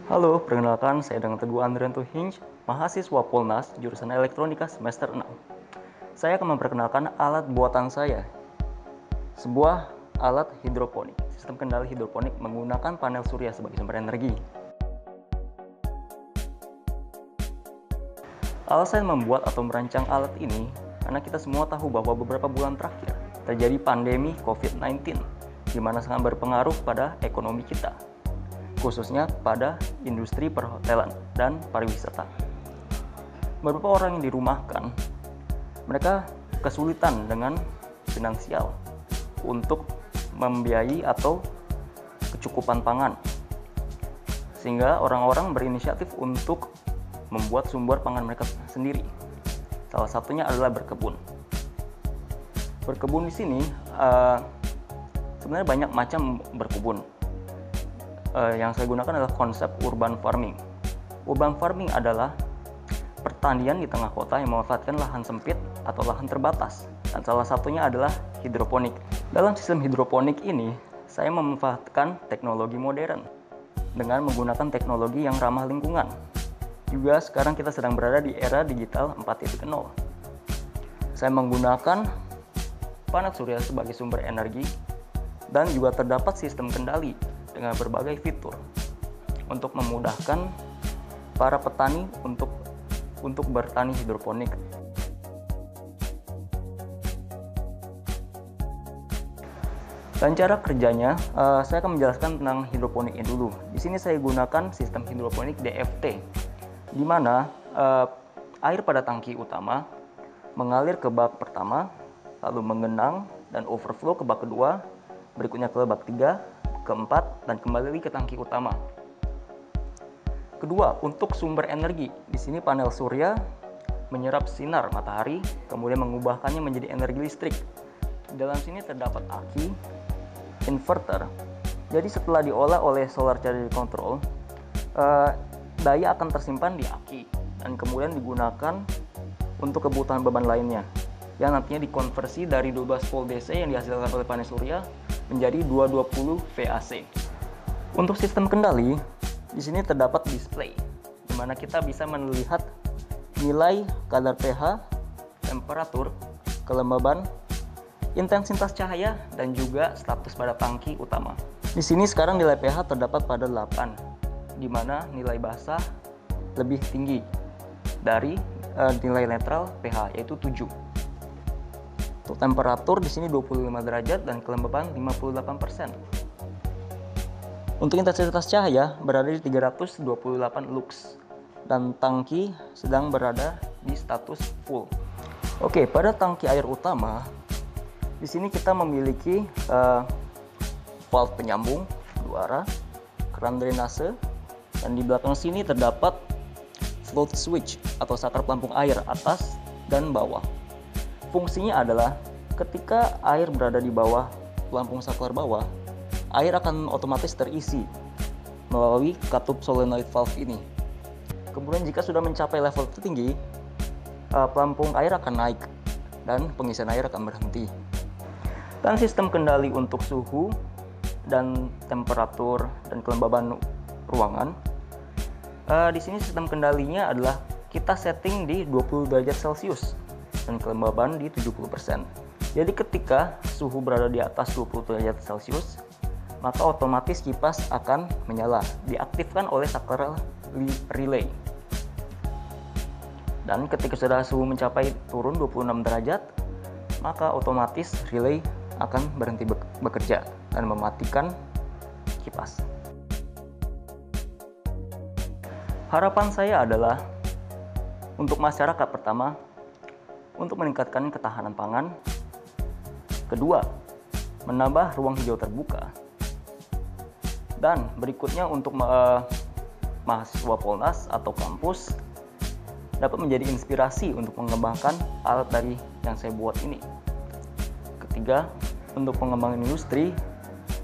Halo, perkenalkan saya dengan Teguh Andrianto Hinch, mahasiswa Polnas jurusan Elektronika semester 6. Saya akan memperkenalkan alat buatan saya. Sebuah alat hidroponik, sistem kendali hidroponik menggunakan panel surya sebagai sumber energi. Alasan membuat atau merancang alat ini karena kita semua tahu bahwa beberapa bulan terakhir terjadi pandemi COVID-19 di mana sangat berpengaruh pada ekonomi kita, khususnya pada industri perhotelan dan pariwisata. Beberapa orang yang dirumahkan, mereka kesulitan dengan finansial untuk membiayai atau kecukupan pangan, sehingga orang-orang berinisiatif untuk membuat sumber pangan mereka sendiri. Salah satunya adalah berkebun. Berkebun di sini sebenarnya banyak macam berkebun. Yang saya gunakan adalah konsep urban farming. Urban farming adalah pertanian di tengah kota yang memanfaatkan lahan sempit atau lahan terbatas, dan salah satunya adalah hidroponik. Dalam sistem hidroponik ini, saya memanfaatkan teknologi modern dengan menggunakan teknologi yang ramah lingkungan. Juga sekarang kita sedang berada di era digital 4.0. Saya menggunakan panel surya sebagai sumber energi dan juga terdapat sistem kendali dengan berbagai fitur untuk memudahkan para petani untuk bertani hidroponik. Dan cara kerjanya, saya akan menjelaskan tentang hidroponik ini dulu. Di sini saya gunakan sistem hidroponik DFT, di mana air pada tangki utama mengalir ke bak pertama, lalu mengenang dan overflow ke bak kedua, berikutnya ke bak 3, keempat, dan kembali ke tangki utama. Kedua, untuk sumber energi, di sini panel surya menyerap sinar matahari, kemudian mengubahkannya menjadi energi listrik. Di dalam sini terdapat aki, inverter. Jadi setelah diolah oleh solar charger control, daya akan tersimpan di aki dan kemudian digunakan untuk kebutuhan beban lainnya, yang nantinya dikonversi dari 12 volt DC yang dihasilkan oleh panel surya menjadi 220 VAC. Untuk sistem kendali, di sini terdapat display, di mana kita bisa melihat nilai kadar pH, temperatur, kelembaban, intensitas cahaya, dan juga status pada tangki utama. Di sini sekarang nilai pH terdapat pada 8, di mana nilai basah lebih tinggi dari nilai netral pH, yaitu 7. Untuk temperatur di sini 25 derajat dan kelembaban 58%. Untuk intensitas cahaya berada di 328 lux dan tangki sedang berada di status full. Oke, pada tangki air utama di sini kita memiliki valve penyambung 2 arah, keran drainase, dan di belakang sini terdapat float switch atau saklar pelampung air atas dan bawah. Fungsinya adalah ketika air berada di bawah pelampung saklar bawah, air akan otomatis terisi melalui katup solenoid valve ini. Kemudian jika sudah mencapai level tertinggi, pelampung air akan naik dan pengisian air akan berhenti. Dan sistem kendali untuk suhu dan temperatur dan kelembaban ruangan. Di sini sistem kendalinya adalah kita setting di 20 derajat Celcius dan kelembaban di 70%. Jadi ketika suhu berada di atas 20 derajat Celcius, maka otomatis kipas akan menyala, diaktifkan oleh saklar relay. Dan ketika sudah suhu mencapai turun 26 derajat, maka otomatis relay akan berhenti bekerja dan mematikan kipas. Harapan saya adalah untuk masyarakat, pertama, untuk meningkatkan ketahanan pangan. Kedua, menambah ruang hijau terbuka. Dan berikutnya untuk mahasiswa Polnas atau kampus dapat menjadi inspirasi untuk mengembangkan alat dari yang saya buat ini. Ketiga, untuk pengembangan industri,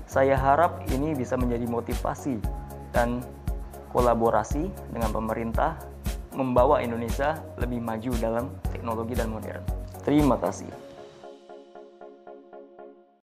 saya harap ini bisa menjadi motivasi dan kolaborasi dengan pemerintah membawa Indonesia lebih maju dalam teknologi dan modern. Terima kasih.